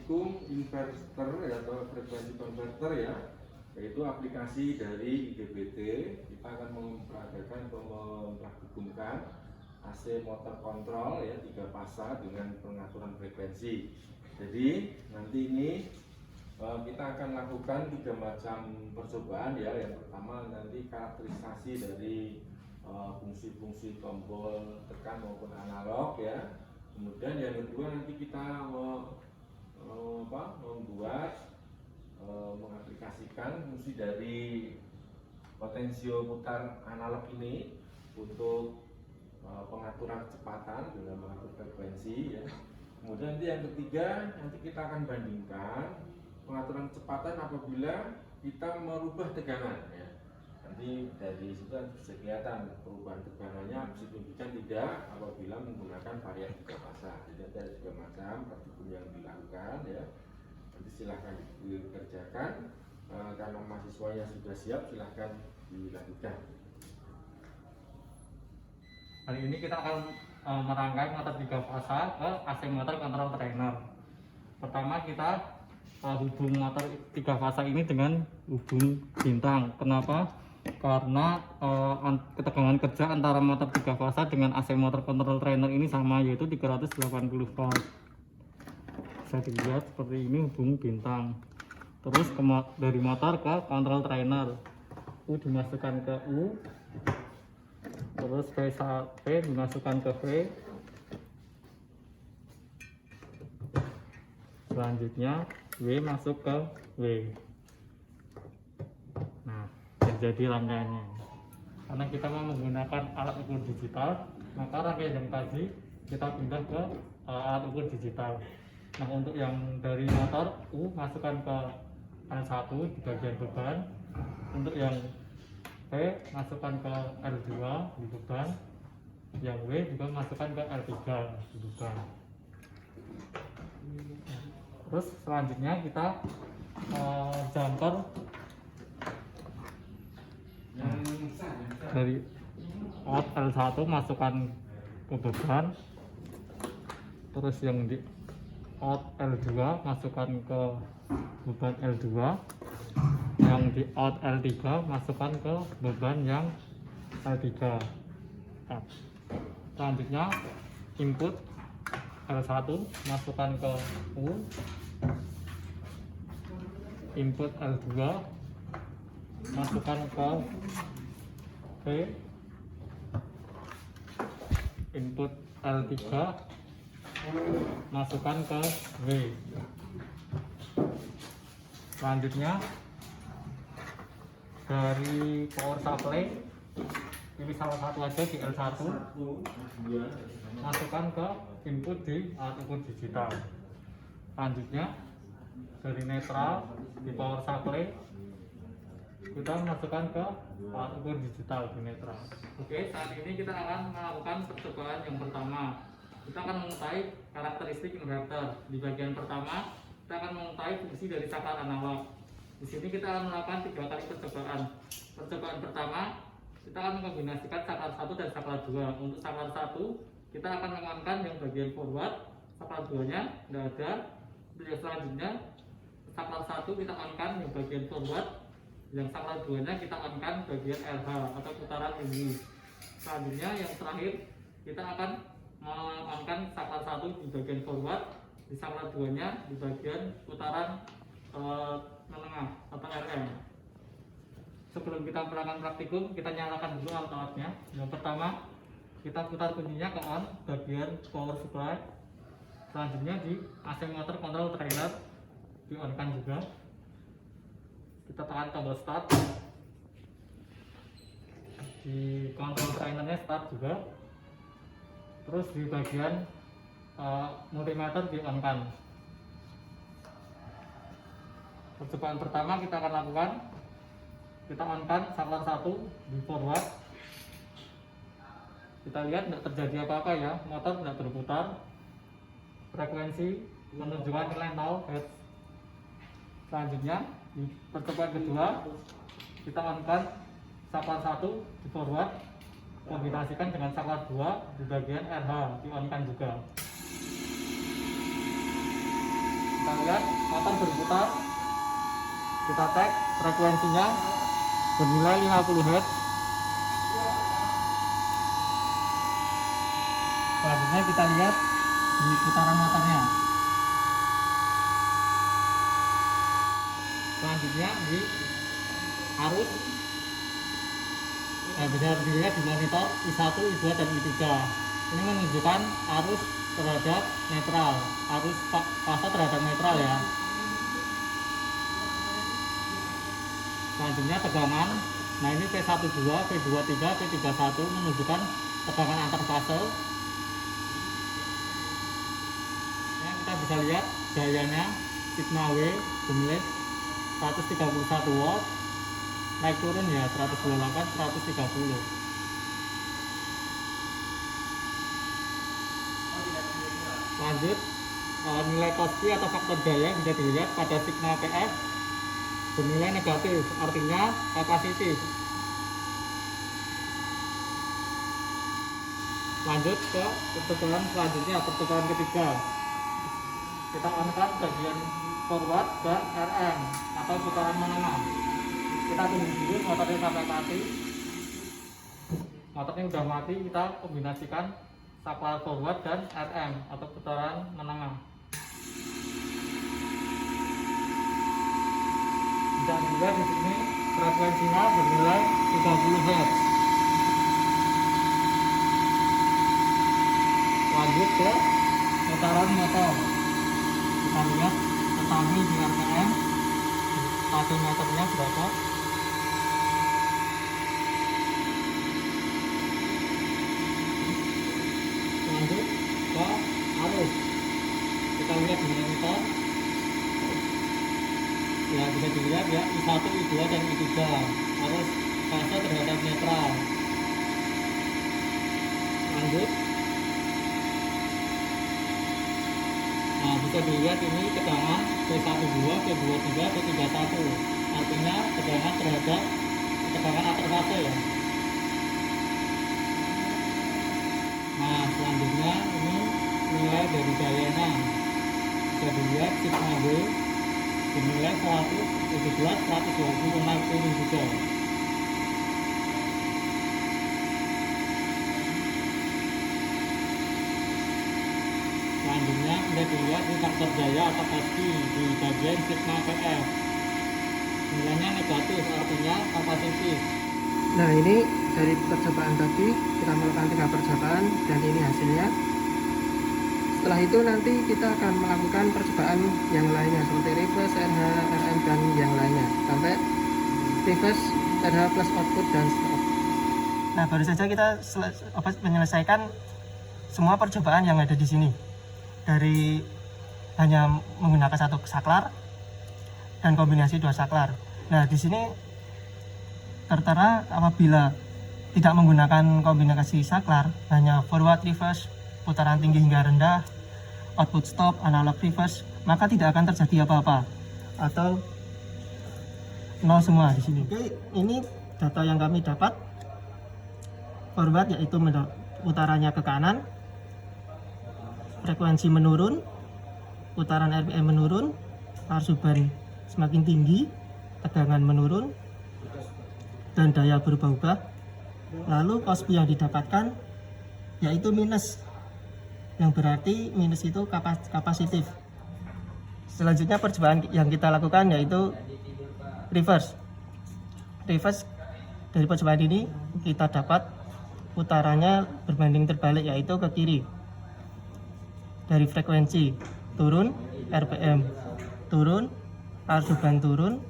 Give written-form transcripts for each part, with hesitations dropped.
praktikum inverter ya, atau frekuensi converter ya, yaitu aplikasi dari IGBT. Kita akan mempraktikumkan AC motor kontrol ya, 3 fasa dengan pengaturan frekuensi. Jadi nanti ini kita akan lakukan 3 macam percobaan ya. Yang pertama nanti karakterisasi dari fungsi-fungsi tombol tekan maupun analog ya. Kemudian yang kedua nanti kita membuat mengaplikasikan fungsi dari potensio-putar analog ini untuk pengaturan kecepatan dengan mengatur frekuensi ya. Kemudian nanti yang ketiga nanti kita akan bandingkan pengaturan kecepatan apabila kita merubah tegangan ya. Nanti dari situ bisa kelihatan perubahan tegangannya signifikan tidak apabila menggunakan varian 3 fasa. Jadi ada 3 macam praktikum yang dilakukan ya. Nanti silahkan dikerjakan, karena mahasiswanya sudah siap silahkan dilanjutkan. Hari ini kita akan merangkai motor 3 fasa ke AC motor control trainer. Pertama kita hubung motor 3 fasa ini dengan hubung bintang. Kenapa? Karena ketegangan kerja antara motor 3 fasa dengan AC motor control trainer ini sama, yaitu 380 volt. Bisa dilihat seperti ini hubung bintang. Terus dari motor ke control trainer, U dimasukkan ke U, terus V dimasukkan ke V, selanjutnya W masuk ke W. Nah, jadi rangkaiannya. Karena kita mau menggunakan alat ukur digital, maka rangkaian yang tadi kita pindah ke alat ukur digital. Nah, untuk yang dari motor U masukkan ke L1 di bagian beban. Untuk yang V masukkan ke L2 di beban. Yang W juga masukkan ke L3 di beban. Terus selanjutnya kita jumper dari out L1 masukkan ke beban. Terus yang di out L2 masukkan ke beban L2. Yang di out L3 masukkan ke beban yang L3. Nah, selanjutnya input L1 masukkan ke U, input L2 masukkan ke V, input L3 masukkan ke W. Selanjutnya dari power supply pilih salah satu aja di L1, masukkan ke input di alat ukur digital. Selanjutnya dari netral di power supply kita masukkan ke alat ukur digital di netral. Oke, saat ini kita akan melakukan percobaan yang pertama. Kita akan mengetahui karakteristik inverter. Di bagian pertama kita akan mengetahui fungsi dari saklar analog. Di sini kita akan melakukan 3 kali percobaan. Percobaan pertama kita akan mengkombinasikan saklar 1 dan saklar 2. Untuk saklar 1 kita akan mengamankan yang bagian forward, saklar 2 nya tidak ada. Untuk yang selanjutnya saklar 1 kita amankan yang bagian forward, yang saklar 2 nya kita amankan bagian RH atau putaran ini. Selanjutnya yang terakhir kita akan mengamankan saklar 1 di bagian forward, di saklar 2 nya di bagian putaran menengah atau RM. Sebelum kita melakukan praktikum, kita nyalakan dulu alat-alatnya. Yang pertama, kita putar kuncinya ke on bagian power supply. Selanjutnya di AC motor control trainer di on kan juga. Kita tekan tombol start. Di control trainernya start juga. Terus di bagian multimeter di on kan. Percobaan pertama kita akan lakukan, kita on-kan saklar 1 di forward. Kita lihat tidak terjadi apa-apa ya, motor tidak berputar, frekuensi menunjukkan nilai 0 Hz. Selanjutnya di percobaan kedua kita on-kan saklar 1 di forward, kombinasikan dengan saklar 2 di bagian RH di on-kan juga. Kita lihat motor berputar. Kita cek frekuensinya bernilai 50 Hz. Selanjutnya kita lihat di putaran motornya. Selanjutnya di arus bisa dilihat di monitor I1, I2 dan I3. Ini menunjukkan arus terhadap netral, arus fase terhadap netral ya. Selanjutnya tegangan. Nah ini P12, P23, P31 menunjukkan tegangan antar fase. Nah, kita bisa lihat gayanya sigma W bernilai 131 watt, naik turun ya 128, 130. Lanjut, nilai Cosby atau faktor gaya bisa dilihat pada sigma PF bernilai negatif, artinya kapasitif. Lanjut ke percobaan selanjutnya, percobaan ketiga. Kita on-kan bagian forward dan RM atau putaran menengah. Kita tunggu dulu motornya sampai mati. Motornya udah mati, kita kombinasikan saklar forward dan RM atau putaran menengah. Dan juga di sini frekuensinya bernilai 30 Hz. Lanjut ke putaran motor. Kita lihat ketahui di RPM satu meternya berapa. Lanjut ke arus. Kita lihat di monitor. Ya bisa dilihat ya I1, I2 dan I3 arus fase terhadap netral. Lanjut. Nah bisa dilihat ini tegangan P12, P23, P31, artinya tegangan terhadap tegangan antar fase ya. Nah selanjutnya ini nilai dari gayanya. Bisa dilihat sigma W bernilai 117, 120 naik turun juga. Selanjutnya bisa dilihat di faktor gaya atau Cosby di bagian sigma PF. Nilainya negatif, artinya kapasitif. Nah ini dari percobaan tadi kita melakukan 3 percobaan dan ini hasilnya. Setelah itu nanti kita akan melakukan percobaan yang lainnya seperti reverse, RH, RM dan yang lainnya sampai reverse, RH plus output dan stop. Nah baru saja kita menyelesaikan semua percobaan yang ada di sini. Dari hanya menggunakan satu saklar dan kombinasi 2 saklar. Nah di sini tertera apabila tidak menggunakan kombinasi saklar, hanya forward reverse, putaran tinggi hingga rendah, output stop, analog reverse, maka tidak akan terjadi apa-apa atau nol semua di sini. Oke, ini data yang kami dapat. Forward yaitu putarannya ke kanan, frekuensi menurun, putaran RPM menurun, arus beban semakin tinggi, tegangan menurun, dan daya berubah-ubah. Lalu Cosby yang didapatkan yaitu minus, yang berarti minus itu kapasitif. Selanjutnya percobaan yang kita lakukan yaitu reverse. Reverse dari percobaan ini kita dapat putarannya berbanding terbalik, yaitu ke kiri. Dari frekuensi turun, RPM turun, arus beban turun,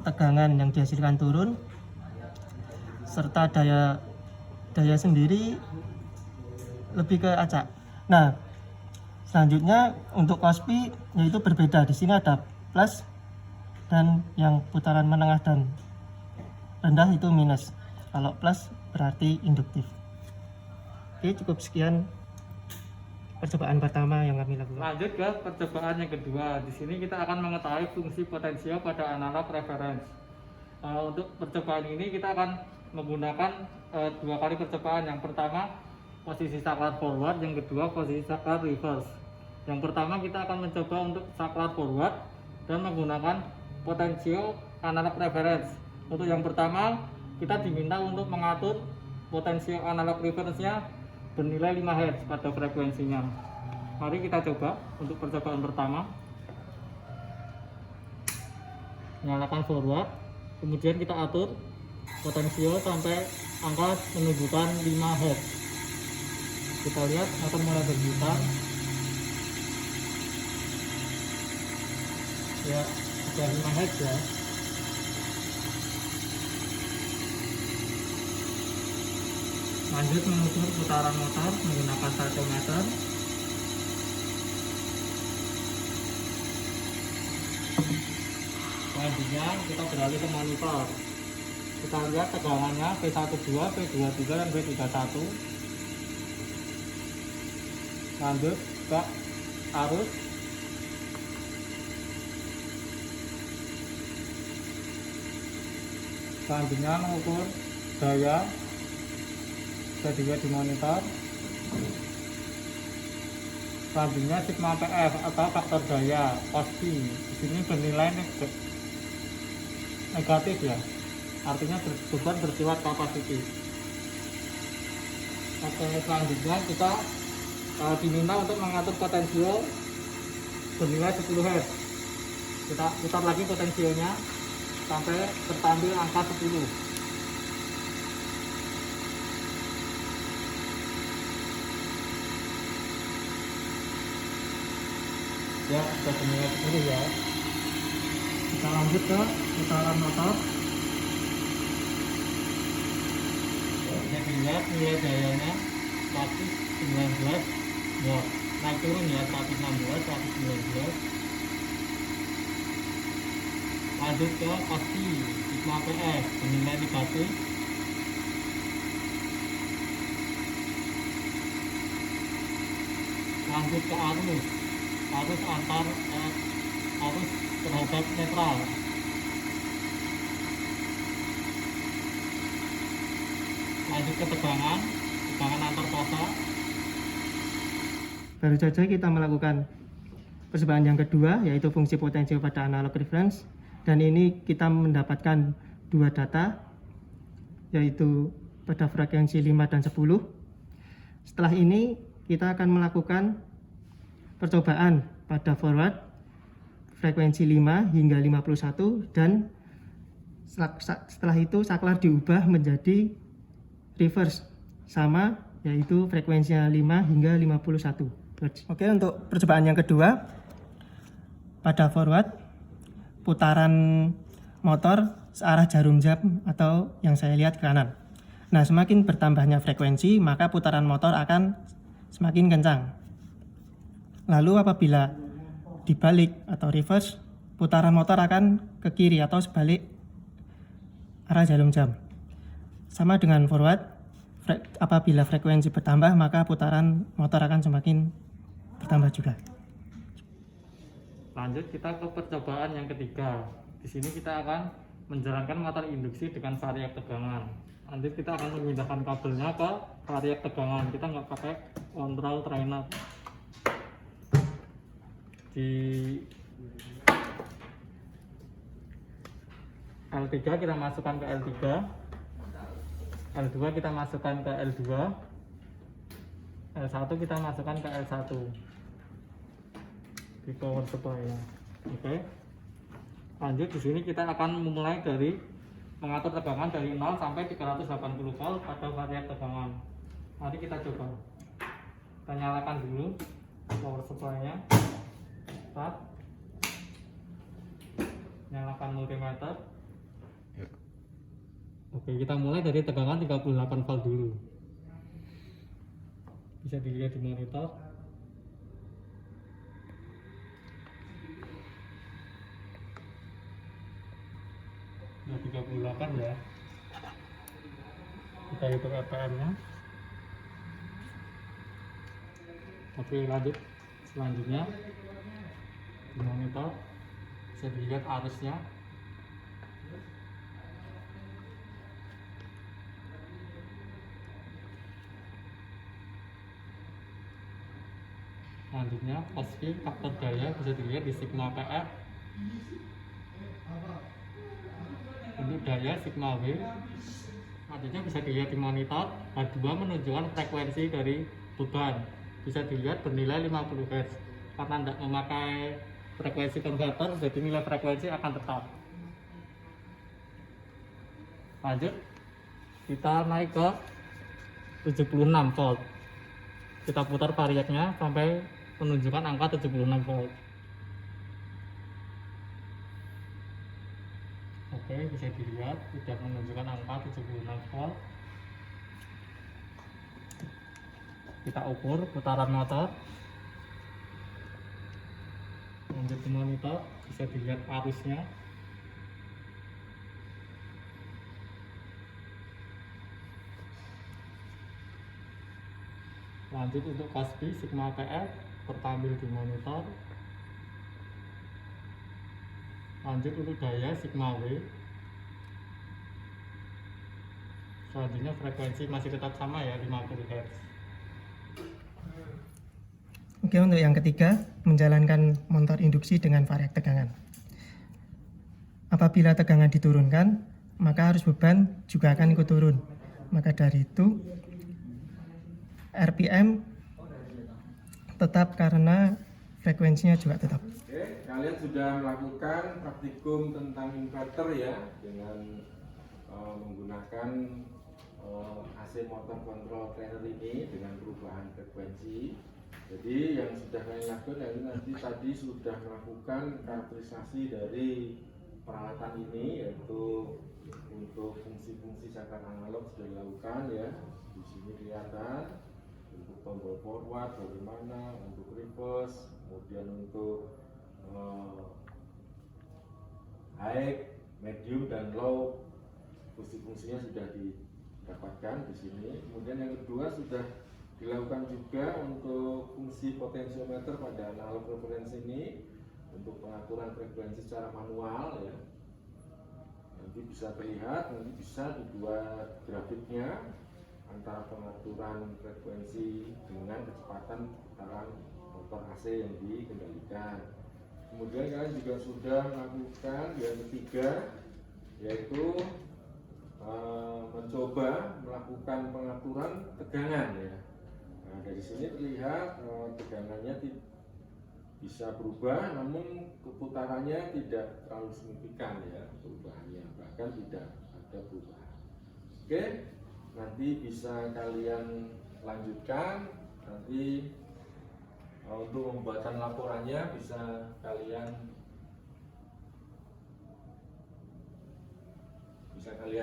tegangan yang dihasilkan turun, serta daya sendiri lebih ke acak. Nah, selanjutnya untuk Cosby yaitu berbeda. Di sini ada plus dan yang putaran menengah dan rendah itu minus. Kalau plus berarti induktif. Oke, cukup sekian percobaan pertama yang kami lakukan. Lanjut ke percobaan yang kedua. Di sini kita akan mengetahui fungsi potensial pada analog reference. Untuk percobaan ini kita akan menggunakan 2 kali percobaan. Yang pertama posisi saklar forward, yang kedua posisi saklar reverse. Yang pertama kita akan mencoba untuk saklar forward dan menggunakan potensio analog reference. Untuk yang pertama kita diminta untuk mengatur potensio analog reference-nya bernilai 5 Hz pada frekuensinya. Mari kita coba untuk percobaan pertama. Nyalakan forward, kemudian kita atur potensio sampai angka menunjukkan 5 Hz. Kita lihat akan mulai berputar. Ya, sudah 5 Hz ya. Lanjut mengukur putaran motor menggunakan tachometer. Selanjutnya kita beralih ke monitor. Kita lihat tegangannya P12, P23 dan P31. Lanjut ke arus. Selanjutnya mengukur daya. Bisa dilihat di monitor. Selanjutnya sigma PF atau faktor daya pasti di sini bernilai negatif ya, artinya beban bersifat kapasitif. Oke, selanjutnya kita diminta untuk mengatur potensio bernilai 10 Hz. Kita putar lagi potensionya sampai tertampil angka 10. Ya, sudah bernilai 10 ya. Kita lanjut ke putaran motor. Bisa dilihat nilai dayanya 119 watt. Naik turun ya, 116, 119. Lanjut ke pasti sigma PF bernilai negatif. Lanjut ke arus antar arus terhadap netral. Lanjut ke tegangan antar fasa. Baru saja kita melakukan percobaan yang kedua, yaitu fungsi potensio pada analog reference, dan ini kita mendapatkan dua data, yaitu pada frekuensi 5 dan 10. Setelah ini kita akan melakukan percobaan pada forward frekuensi 5 hingga 51, dan setelah itu saklar diubah menjadi reverse sama, yaitu frekuensinya 5 hingga 51 Hz. Oke, untuk percobaan yang kedua pada forward putaran motor searah jarum jam atau yang saya lihat ke kanan. Nah, semakin bertambahnya frekuensi maka putaran motor akan semakin kencang. Lalu apabila dibalik atau reverse, putaran motor akan ke kiri atau sebalik arah jarum jam. Sama dengan forward, apabila frekuensi bertambah maka putaran motor akan semakin bertambah juga. Lanjut kita ke percobaan yang ketiga. Di sini kita akan menjalankan motor induksi dengan variak tegangan. Lanjut kita akan memindahkan kabelnya ke variak tegangan. Kita nggak pakai kontrol trainer. Di L3 kita masukkan ke L3, L2 kita masukkan ke L2, L1 kita masukkan ke L1 di power supply ya. Oke. Lanjut di sini kita akan memulai dari mengatur tegangan dari 0 sampai 380 volt pada variak tegangan. Mari kita coba. Kita nyalakan dulu power supply-nya. Nyalakan multimeter. Oke, kita mulai dari tegangan 38 volt dulu. Bisa dilihat di monitor. Nah, 38 ya. Kita hitung RPM-nya. Oke, lanjut. Selanjutnya di monitor bisa dilihat arusnya. Selanjutnya Kospi faktor daya bisa dilihat di sigma PF. Untuk daya sigma W selanjutnya bisa dilihat di monitor. H2 menunjukkan frekuensi dari beban, bisa dilihat bernilai 50 Hz. Karena tidak memakai frekuensi konverter, jadi nilai frekuensi akan tetap. Lanjut, kita naik ke 76 volt. Kita putar variaknya sampai menunjukkan angka 76 volt. Oke, bisa dilihat sudah menunjukkan angka 76 volt. Kita ukur putaran motor. Lanjut ke monitor, bisa dilihat arusnya. Lanjut untuk Kospi sigma PF tertampil di monitor. Lanjut untuk daya sigma W. Selanjutnya frekuensi masih tetap sama ya, 50 Hz. Oke, untuk yang ketiga, menjalankan motor induksi dengan variak tegangan. Apabila tegangan diturunkan, maka arus beban juga akan ikut turun. Maka dari itu, RPM tetap karena frekuensinya juga tetap. Oke, kalian sudah melakukan praktikum tentang inverter ya, dengan menggunakan AC motor control trainer ini dengan perubahan frekuensi. Jadi yang sudah kalian lakukan nanti tadi sudah melakukan karakterisasi dari peralatan ini, yaitu untuk fungsi-fungsi saklar analog sudah dilakukan ya. Di sini kelihatan untuk tombol forward bagaimana, untuk reverse, kemudian untuk high, medium dan low, fungsi-fungsinya sudah didapatkan di sini. Kemudian yang kedua sudah dilakukan juga untuk fungsi potensiometer pada analog reference ini untuk pengaturan frekuensi secara manual ya. Nanti bisa terlihat, nanti bisa dibuat grafiknya antara pengaturan frekuensi dengan kecepatan putaran motor AC yang dikendalikan. Kemudian kalian juga sudah melakukan yang ketiga, yaitu mencoba melakukan pengaturan tegangan ya. Nah, dari sini terlihat tegangannya bisa berubah, namun keputarannya tidak terlalu signifikan ya perubahannya, bahkan tidak ada perubahan. Oke, nanti bisa kalian lanjutkan. Nanti untuk pembuatan laporannya bisa kalian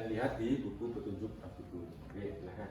lihat di buku petunjuk praktikum. Oke, silakan.